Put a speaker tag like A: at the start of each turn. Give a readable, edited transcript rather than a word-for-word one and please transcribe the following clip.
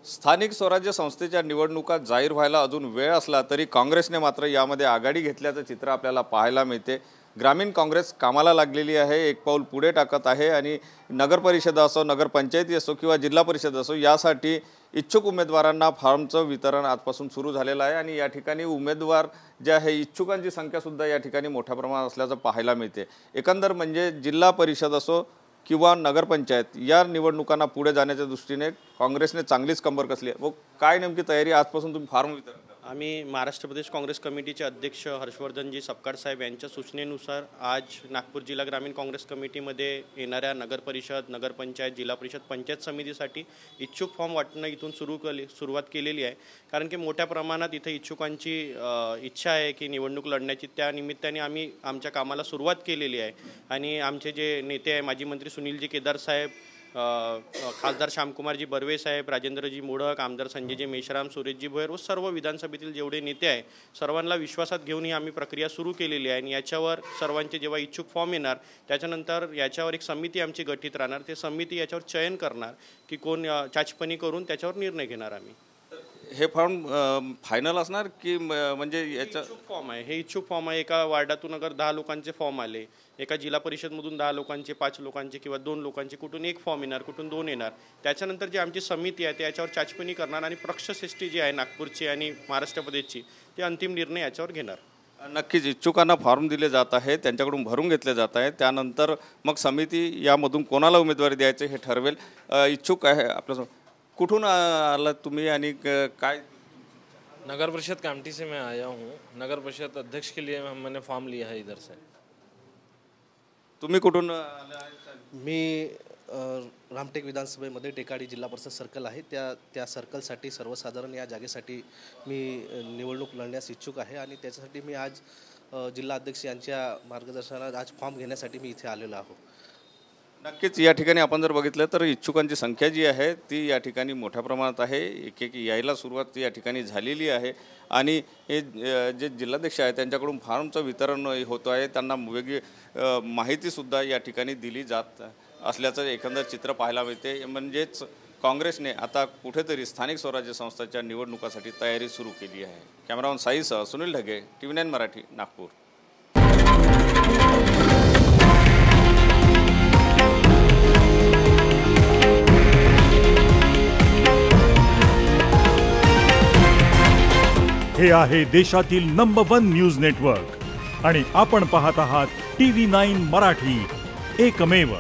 A: स्थानिक स्वराज्य संस्थेच्या निवडणुका जाहीर व्हायला अजून वेळ असला तरी काँग्रेसने मात्र यामध्ये आघाडी घेतल्याचं चित्र आपल्याला पाहायला मिळते। ग्रामीण काँग्रेस कामाला लागलेली आहे, एक पाऊल पुढे टाकत आहे आणि नगर परिषद असो, नगर पंचायती असो किंवा जिल्हा परिषद असो यासाठी इच्छुक उमेदवारांना फॉर्मचं वितरण आजपासून सुरू झालेलं आहे आणि या ठिकाणी उमेदवार जे आहे इच्छुकांची संख्या सुद्धा या ठिकाणी मोठ्या प्रमाणात असल्याचं पाहायला मिळते। एकंदर म्हणजे जिल्हा परिषद असो किंवा नगरपंचायत या निवडणुकांना पुढे जाण्याच्या दृष्टीने काँग्रेसने चांगलीच कंबर कसली आहे। व काय नेमकी तयारी आजपासून तुम्ही फॉर्म वितरण करता?
B: आम्ही महाराष्ट्र प्रदेश काँग्रेस कमिटीचे अध्यक्ष हर्षवर्धनजी सपकाळ साहेब यांच्या सूचनेनुसार आज नागपूर जिल्हा ग्रामीण काँग्रेस कमिटीमध्ये येणाऱ्या नगर परिषद, नगरपंचायत, जिल्हा परिषद, पंचायत समितीसाठी इच्छुक फॉर्म वाटणं इथून सुरुवात केलेली आहे। कारण की मोठ्या प्रमाणात इथे इच्छुकांची इच्छा आहे की निवडणूक लढण्याची, त्या निमित्ताने आम्ही आमच्या कामाला सुरुवात केलेली आहे। आणि आमचे जे नेते आहे माजी मंत्री सुनीलजी केदार साहेब, खासदार श्यामकुमारजी बर्वे साहेब, राजेंद्रजी मोडक, आमदार संजयजी मेश्राम, सुरेशजी भोयर व सर्व विधानसभेतील जेवढे नेते आहे सर्वांना विश्वासात घेऊन ही आम्ही प्रक्रिया सुरू केलेली आहे। आणि याच्यावर सर्वांचे जेव्हा इच्छुक फॉर्म येणार त्याच्यानंतर याच्यावर एक समिती आमची गठीत राहणार, ते समिती याच्यावर चयन करणार की कोण चाचपणी करून त्याच्यावर निर्णय घेणार। आम्ही
A: हे फॉर्म फायनल असणार की म्हणजे याचा
B: इच्छुक फॉर्म आहे, हे इच्छुक फॉर्म आहे। एका वार्डातून अगर 10 लोकांचे फॉर्म आले, एका जिल्हा परिषदमधून 10 लोकांचे, 5 लोकांचे किंवा 2 लोकांचे, कुठून एक फॉर्म येणार, कुठून 2 येणार, त्याच्यानंतर जी आमची समिती आहे ते याच्यावर चाचपणी करणार आणि पक्षश्रेष्ठी जी आहे नागपूरची आणि महाराष्ट्र प्रदेशची ते अंतिम निर्णय याच्यावर घेणार।
A: नक्कीच इच्छुकांना फॉर्म दिले जात आहे, त्यांच्याकडून भरून घेतले जात आहे, त्यानंतर मग समिती यामधून कोणाला उमेदवारी द्यायचे हे ठरवेल। इच्छुक आहे आपल्या कुठून आला तुम्ही आणि काय?
C: नगर परिषद कामठी से मैं आया हूँ। नगर परिषद अध्यक्ष के लिए मैंने फॉर्म लिया है इधर से।
A: तुम्ही कुठून?
D: मी रामटेक विधानसभेमध्ये टेकाडी जिल्हा परिषद सर्कल आहे, त्या सर्कलसाठी सर्वसाधारण या जागेसाठी मी निवडणूक लढण्यास इच्छुक आहे आणि त्याच्यासाठी मी आज जिल्हा अध्यक्ष यांच्या मार्गदर्शनात आज फॉर्म घेण्यासाठी मी इथे आलेलो आहे।
A: नक्कीच या ठिकाणी आपण जर बघितलं तर इच्छुकांची संख्या जी आहे ती या ठिकाणी मोठ्या प्रमाणात आहे, एक यायला सुरुवात या ठिकाणी झालेली आहे आणि हे जे जिल्हाध्यक्ष आहेत त्यांच्याकडून फॉर्मचं वितरण होतं आहे, त्यांना वेगळी माहितीसुद्धा या ठिकाणी दिली जात असल्याचं एकंदर चित्र पाहायला मिळते। म्हणजेच काँग्रेसने आता कुठेतरी स्थानिक स्वराज्य संस्थांच्या निवडणुकासाठी तयारी सुरू केली आहे। कॅमेरामन साईसह सुनील ढगे, TV9 मराठी, नागपूर।
E: हे आहे देशातील नंबर 1 न्यूज नेटवर्क आणि आपण पाहत आहात TV9 मराठी, एकमेव।